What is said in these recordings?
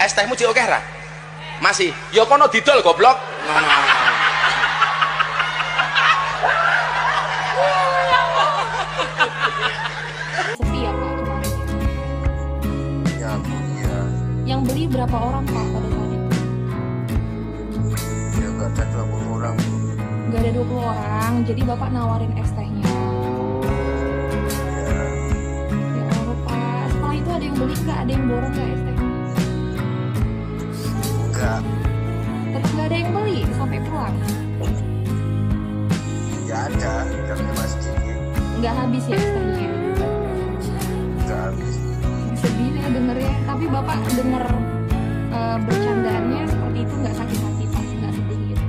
Es tehmu cik oke ra? Masih. Ya kono didol goblok. Sepi ya Pak kemarin? Ya, iya. Yang beli berapa orang Pak pada saat itu? Ya gak ada 20 orang. Nggak ada 20 orang, jadi Bapak nawarin es tehnya. Ya, Ya Allah Pak, setelah itu ada yang beli nggak? Ada yang borong nggak es tehnya? enggak. Tetap nggak ada yang beli sampai pulang? Ya ada, tapi masih dingin. Nggak habis ya es tehnya? Enggak habis. Sedih ya dengernya, tapi Bapak denger bercandaannya seperti itu nggak sakit hati Pak? Nggak sedih gitu?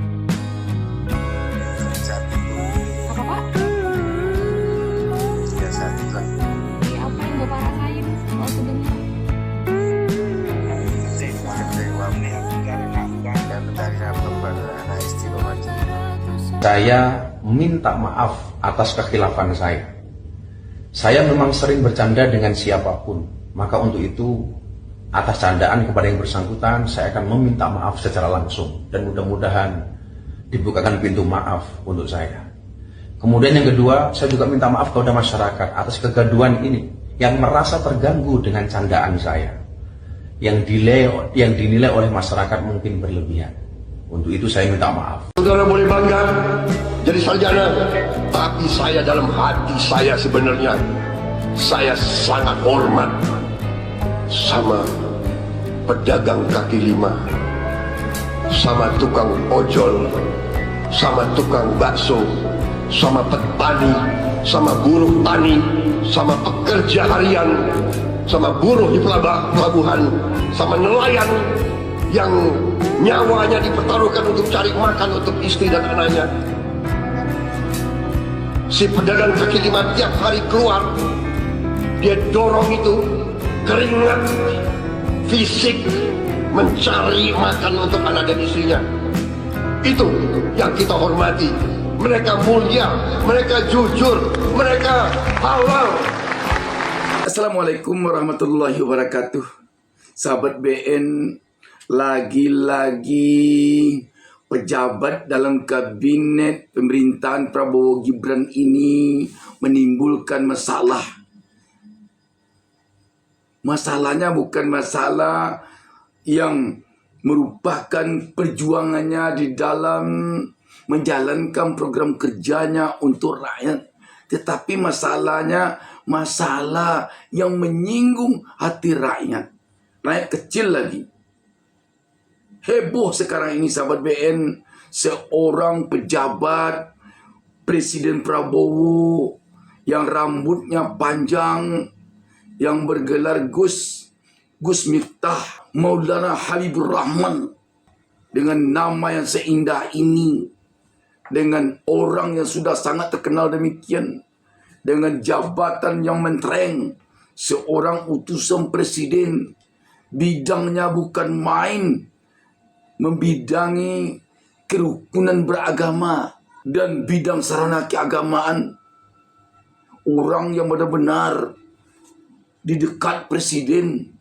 Saat itu, Apa Pak? ya saat itu lah. Iya, apa yang Bapak rasain waktu dengar? Kecewa dan mencari anak istri romantis. Saya minta maaf atas kekhilafan saya. Saya memang sering bercanda dengan siapapun. Maka untuk itu, atas candaan kepada yang bersangkutan, saya akan meminta maaf secara langsung. Dan mudah-mudahan dibukakan pintu maaf untuk saya. Kemudian yang kedua, saya juga minta maaf kepada masyarakat atas kegaduhan ini yang merasa terganggu dengan candaan saya. Yang dinilai oleh masyarakat mungkin berlebihan. Untuk itu saya minta maaf. Saudara boleh bangga jadi sarjana, tapi saya dalam hati saya sebenarnya saya sangat hormat sama pedagang kaki lima, sama tukang ojol, sama tukang bakso, sama petani, sama buruh tani, sama pekerja harian, sama buruh di pelabuhan, sama nelayan yang nyawanya dipertaruhkan untuk cari makan untuk istri dan anaknya. Si pedagang kaki lima tiap hari keluar, dia dorong itu keringat fisik mencari makan untuk anak dan istrinya. Itu yang kita hormati. Mereka mulia, mereka jujur, mereka halal. Assalamualaikum warahmatullahi wabarakatuh. Sahabat BN, lagi-lagi pejabat dalam kabinet pemerintahan Prabowo Gibran ini menimbulkan masalah. Masalahnya bukan masalah yang merupakan perjuangannya di dalam menjalankan program kerjanya untuk rakyat, tetapi masalahnya masalah yang menyinggung hati rakyat kecil lagi. Heboh sekarang ini sahabat BN, seorang pejabat Presiden Prabowo yang rambutnya panjang, yang bergelar Gus Miftah Maulana Habibur Rahman, dengan nama yang seindah ini, dengan orang yang sudah sangat terkenal demikian, dengan jabatan yang mentereng, seorang utusan presiden, bidangnya bukan main, membidangi kerukunan beragama dan bidang sarana keagamaan. Orang yang benar-benar di dekat presiden,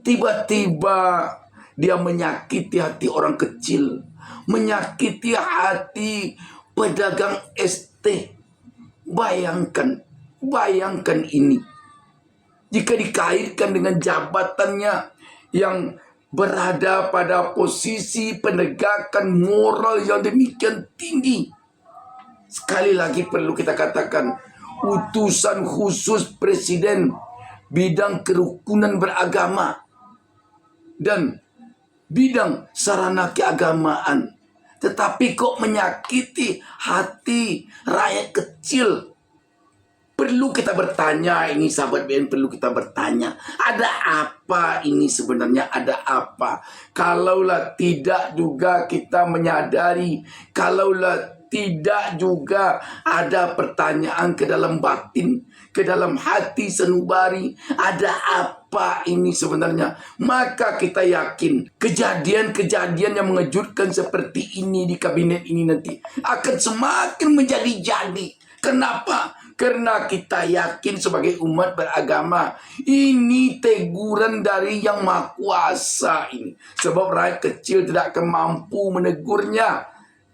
tiba-tiba dia menyakiti hati orang kecil, menyakiti hati pedagang ST. Bayangkan ini. Jika dikaitkan dengan jabatannya yang berada pada posisi penegakan moral yang demikian tinggi. Sekali lagi perlu kita katakan, utusan khusus presiden bidang kerukunan beragama dan bidang sarana keagamaan, tetapi kok menyakiti hati rakyat kecil. Perlu kita bertanya ini sahabat BN, perlu kita bertanya, ada apa ini sebenarnya, ada apa? Kalaulah tidak juga kita menyadari, kalaulah tidak juga ada pertanyaan ke dalam batin, ke dalam hati sanubari, ada apa ini sebenarnya? Maka kita yakin kejadian-kejadian yang mengejutkan seperti ini di kabinet ini nanti akan semakin menjadi-jadi. Kenapa? Karena kita yakin sebagai umat beragama, ini teguran dari Yang Maha Kuasa ini. Sebab rakyat kecil tidak akan mampu menegurnya.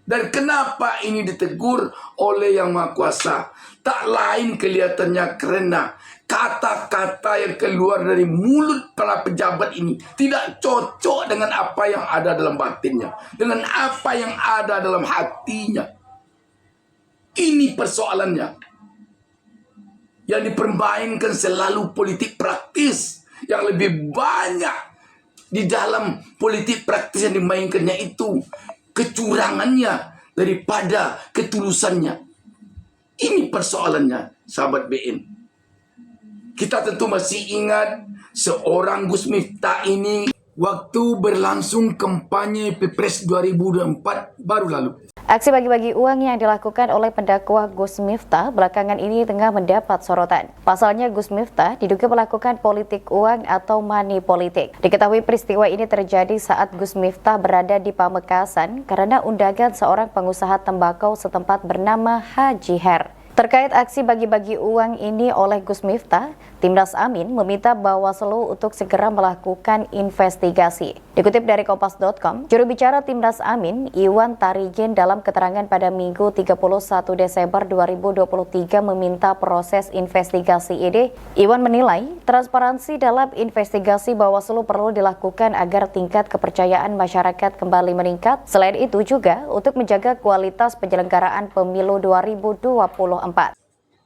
Dan kenapa ini ditegur oleh Yang Maha Kuasa? Tak lain kelihatannya karena kata-kata yang keluar dari mulut para pejabat ini tidak cocok dengan apa yang ada dalam batinnya, dengan apa yang ada dalam hatinya. Ini persoalannya. Yang dipermainkan selalu politik praktis, yang lebih banyak di dalam politik praktis yang dimainkannya itu kecurangannya daripada ketulusannya. Ini persoalannya, sahabat BN. Kita tentu masih ingat seorang Gus Miftah ini waktu berlangsung kampanye Pilpres 2024 baru lalu. Aksi bagi-bagi uang yang dilakukan oleh pendakwa Gus Miftah belakangan ini tengah mendapat sorotan. Pasalnya Gus Miftah diduga melakukan politik uang atau money politik. Diketahui peristiwa ini terjadi saat Gus Miftah berada di Pamekasan karena undangan seorang pengusaha tembakau setempat bernama Haji Her. Terkait aksi bagi-bagi uang ini oleh Gus Miftah, Timnas Amin meminta Bawaslu untuk segera melakukan investigasi. Dikutip dari Kompas.com, juru bicara Timnas Amin, Iwan Tarigen dalam keterangan pada Minggu 31 Desember 2023 meminta proses investigasi ini. Iwan menilai transparansi dalam investigasi Bawaslu perlu dilakukan agar tingkat kepercayaan masyarakat kembali meningkat. Selain itu juga untuk menjaga kualitas penyelenggaraan pemilu 2024.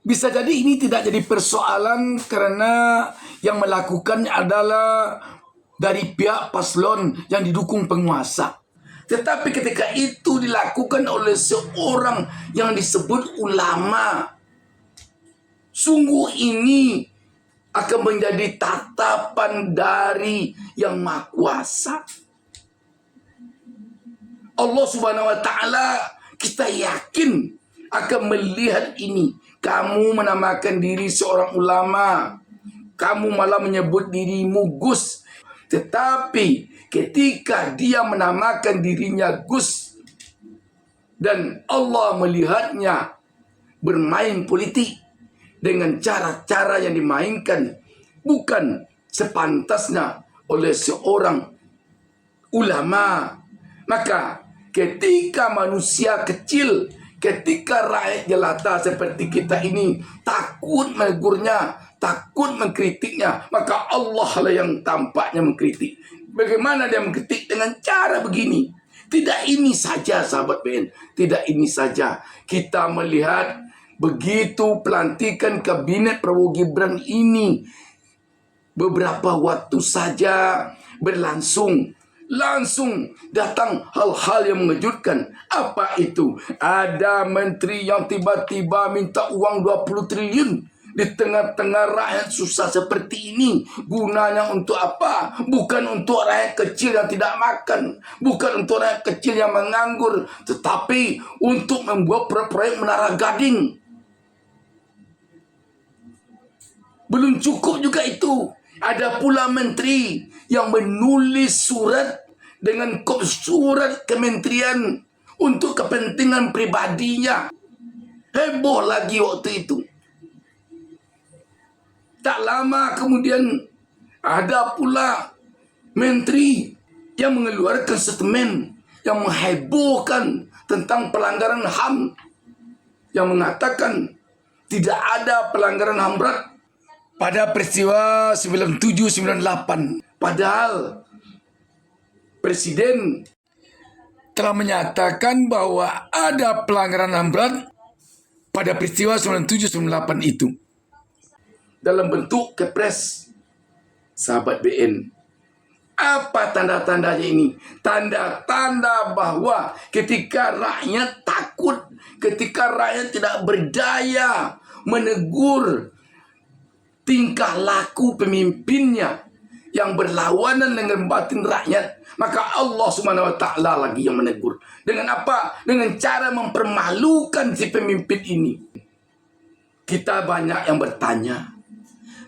Bisa jadi ini tidak jadi persoalan karena yang melakukan adalah dari pihak paslon yang didukung penguasa. Tetapi ketika itu dilakukan oleh seorang yang disebut ulama, sungguh ini akan menjadi tatapan dari Yang Maha Kuasa. Allah Subhanahu wa Ta'ala, kita yakin akan melihat ini. Kamu menamakan diri seorang ulama, kamu malah menyebut dirimu Gus. Tetapi ketika dia menamakan dirinya Gus dan Allah melihatnya bermain politik dengan cara-cara yang dimainkan bukan sepantasnya oleh seorang ulama, maka ketika manusia kecil, ketika rakyat jelata seperti kita ini takut menegurnya, takut mengkritiknya, maka Allah lah yang tampaknya mengkritik. Bagaimana dia mengkritik? Dengan cara begini. Tidak ini saja, sahabat BN. Tidak ini saja. Kita melihat begitu pelantikan kabinet Prabowo Gibran ini beberapa waktu saja berlangsung, langsung datang hal-hal yang mengejutkan. Apa itu? Ada menteri yang tiba-tiba minta uang 20 triliun di tengah-tengah rakyat susah seperti ini. Gunanya untuk apa? Bukan untuk rakyat kecil yang tidak makan, bukan untuk rakyat kecil yang menganggur, tetapi untuk membuat proyek Menara Gading. Belum cukup juga itu. Ada pula menteri yang menulis surat dengan kop surat kementerian untuk kepentingan pribadinya. Heboh lagi waktu itu. Tak lama kemudian ada pula menteri yang mengeluarkan statement yang menghebohkan tentang pelanggaran HAM, yang mengatakan tidak ada pelanggaran HAM berat pada peristiwa 97-98. Padahal Presiden telah menyatakan bahwa ada pelanggaran HAM berat pada peristiwa 97-98 itu. Dalam bentuk kepres, sahabat BN. Apa tanda-tandanya ini? Tanda-tanda bahwa ketika rakyat takut, ketika rakyat tidak berdaya menegur tingkah laku pemimpinnya yang berlawanan dengan batin rakyat, maka Allah Subhanahu wa Ta'ala lagi yang menegur. Dengan apa? Dengan cara mempermalukan si pemimpin ini. Kita banyak yang bertanya,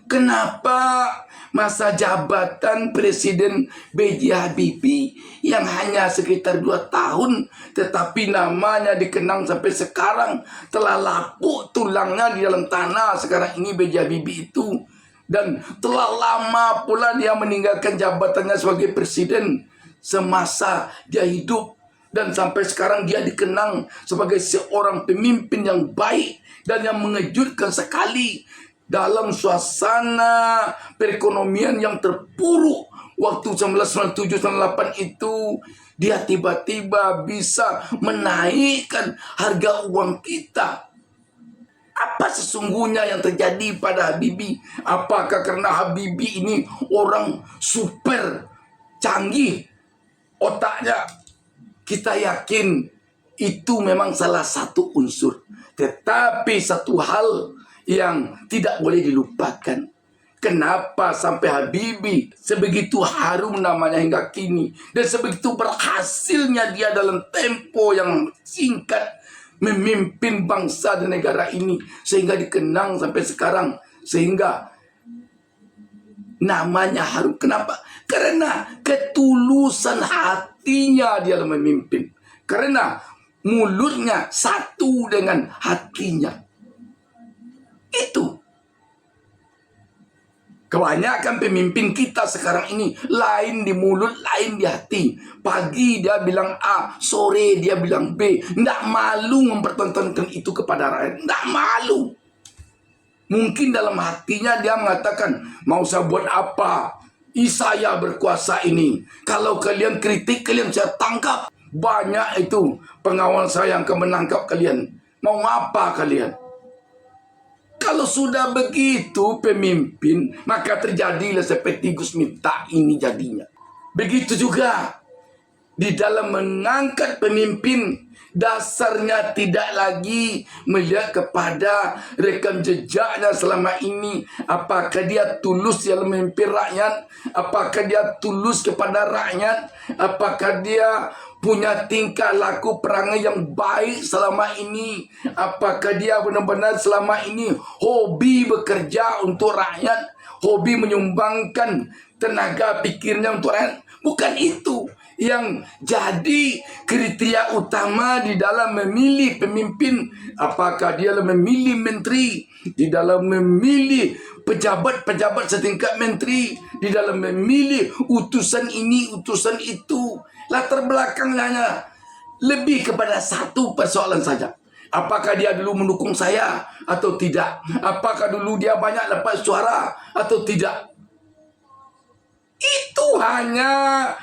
Kenapa masa jabatan Presiden B.J. Habibie yang hanya sekitar 2 tahun, tetapi namanya dikenang sampai sekarang, telah lapuk tulangnya di dalam tanah sekarang ini B.J. Habibie itu. Dan telah lama pula dia meninggalkan jabatannya sebagai presiden semasa dia hidup. Dan sampai sekarang dia dikenang sebagai seorang pemimpin yang baik dan yang mengejutkan sekali dalam suasana perekonomian yang terpuruk waktu 1997-98 itu. Dia tiba-tiba bisa menaikkan harga uang kita. Apa sesungguhnya yang terjadi pada Habibie? Apakah karena Habibie ini orang super canggih otaknya? Kita yakin itu memang salah satu unsur. Tetapi satu hal yang tidak boleh dilupakan. Kenapa sampai Habibie sebegitu harum namanya hingga kini. Dan sebegitu berhasilnya dia dalam tempo yang singkat memimpin bangsa dan negara ini. Sehingga dikenang sampai sekarang. Sehingga namanya harum. Kenapa? Karena ketulusan hatinya dia dalam memimpin. Karena mulutnya satu dengan hatinya. Itu. Kebanyakan pemimpin kita sekarang ini lain di mulut, lain di hati. Pagi dia bilang A, sore dia bilang B. Tidak malu mempertontonkan itu kepada rakyat. Tidak malu. Mungkin dalam hatinya dia mengatakan, mau saya buat apa? Saya berkuasa ini. Kalau kalian kritik, kalian saya tangkap. Banyak itu pengawal saya yang akan menangkap kalian. Mau apa kalian? Kalau sudah begitu pemimpin, maka terjadilah seperti Gus Miftah ini jadinya. Begitu juga di dalam mengangkat pemimpin, dasarnya tidak lagi melihat kepada rekam jejaknya selama ini. Apakah dia tulus dalam memimpin rakyat? Apakah dia tulus kepada rakyat? Apakah dia punya tingkah laku perangai yang baik selama ini? Apakah dia benar-benar selama ini hobi bekerja untuk rakyat? Hobi menyumbangkan tenaga pikirnya untuk rakyat? Bukan itu yang jadi kriteria utama di dalam memilih pemimpin. Apakah dia memilih menteri, di dalam memilih pejabat-pejabat setingkat menteri, di dalam memilih utusan ini, utusan itu. Latar belakangnya lebih kepada satu persoalan saja. Apakah dia dulu mendukung saya atau tidak? Apakah dulu dia banyak dapat suara atau tidak? Itu hanya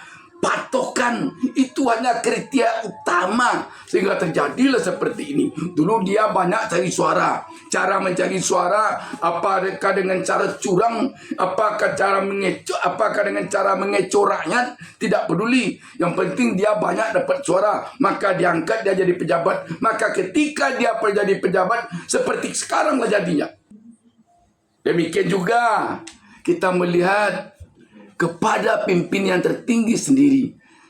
patokan, itu hanya kriteria utama sehingga terjadilah seperti ini. Dulu dia banyak cari suara. Cara mencari suara, apakah dengan cara curang, apakah dengan cara mengecoh rakyat, tidak peduli. Yang penting dia banyak dapat suara, maka diangkat dia jadi pejabat. Maka ketika dia jadi pejabat, seperti sekarang lah jadinya. Demikian juga kita melihat kepada pimpinan tertinggi sendiri.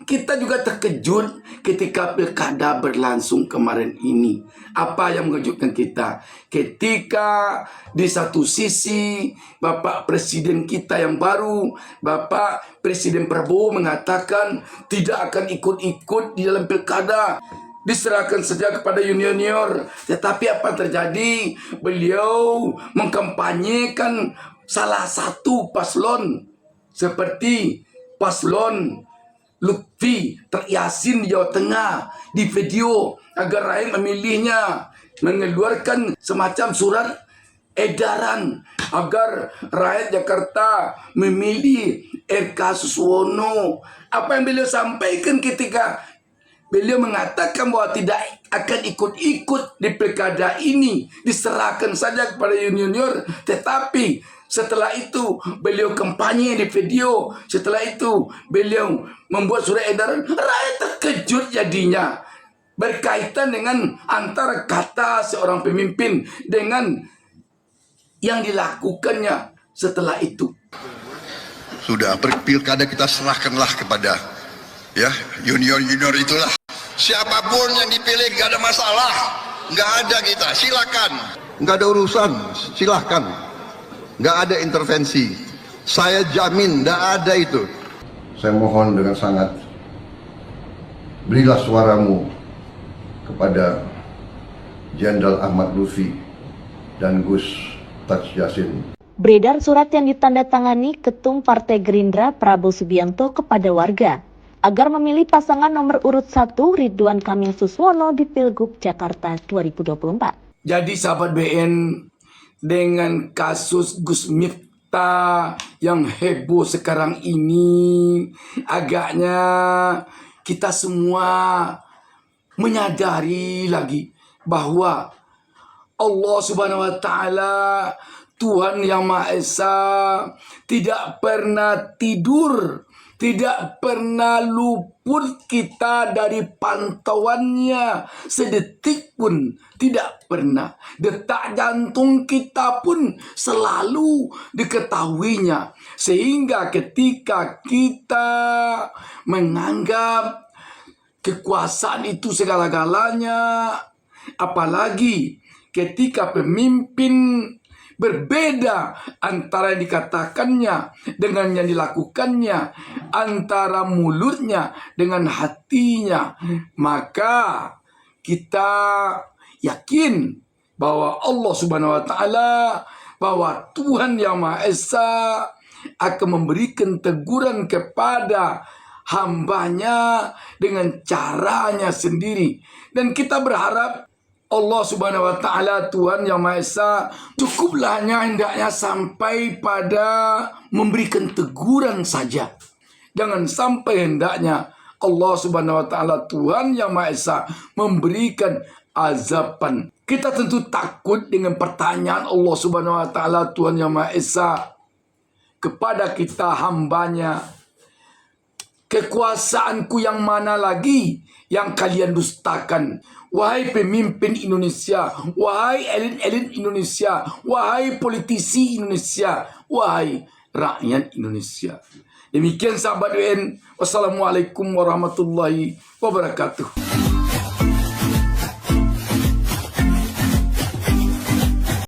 Kita juga terkejut ketika pilkada berlangsung kemarin ini. Apa yang mengejutkan kita? Ketika di satu sisi Bapak Presiden kita yang baru, Bapak Presiden Prabowo mengatakan tidak akan ikut-ikut di dalam pilkada, diserahkan saja kepada junior. Tetapi apa yang terjadi? Beliau mengkampanyekan salah satu paslon, seperti paslon Lutfi Yasin di Jawa Tengah, di video agar rakyat memilihnya, mengeluarkan semacam surat edaran agar rakyat Jakarta memilih RK Suswono. Apa yang beliau sampaikan ketika beliau mengatakan bahwa tidak akan ikut-ikut di pilkada ini, diserahkan saja kepada junior. Tetapi setelah itu beliau kampanye di video. Setelah itu beliau membuat surat edaran. Rakyat terkejut jadinya berkaitan dengan antara kata seorang pemimpin dengan yang dilakukannya setelah itu. Sudah pilkada kita serahkanlah kepada junior itulah. Siapapun yang dipilih gak ada masalah, nggak ada kita, silakan, nggak ada urusan, silakan. nggak ada intervensi. Saya jamin nggak ada itu. Saya mohon dengan sangat, berilah suaramu kepada Jenderal Ahmad Lutfi dan Gus Taj Yassin. Beredar surat yang ditandatangani Ketum Partai Gerindra Prabowo Subianto kepada warga agar memilih pasangan nomor urut 1 Ridwan Kamil Suswono di Pilgub Jakarta 2024. Jadi sahabat BN, dengan kasus Gus Miftah yang heboh sekarang ini, agaknya kita semua menyadari lagi bahwa Allah Subhanahu wa Ta'ala, Tuhan Yang Maha Esa, tidak pernah tidur, tidak pernah luput kita dari pantauannya sedetik pun, tidak pernah. Detak jantung kita pun selalu diketahuinya. Sehingga ketika kita menganggap kekuasaan itu segala-galanya, apalagi ketika pemimpin berbeda antara yang dikatakannya dengan yang dilakukannya, antara mulutnya dengan hatinya, maka kita yakin bahwa Allah Subhanahu wa Ta'ala, bahwa Tuhan Yang Maha Esa akan memberikan teguran kepada hambanya dengan caranya sendiri. Dan kita berharap Allah Subhanahu wa Ta'ala, Tuhan Yang Maha Esa, cukuplah hendaknya sampai pada memberikan teguran saja. Jangan sampai hendaknya Allah Subhanahu wa Ta'ala, Tuhan Yang Maha Esa, memberikan azaban. Kita tentu takut dengan pertanyaan Allah Subhanahu wa Ta'ala, Tuhan Yang Maha Esa, kepada kita hambanya. Kekuasaanku yang mana lagi yang kalian dustakan? Wahai pemimpin Indonesia, wahai elit-elit Indonesia, wahai politisi Indonesia, wahai rakyat Indonesia. Demikian sahabat UN. Wassalamualaikum warahmatullahi wabarakatuh.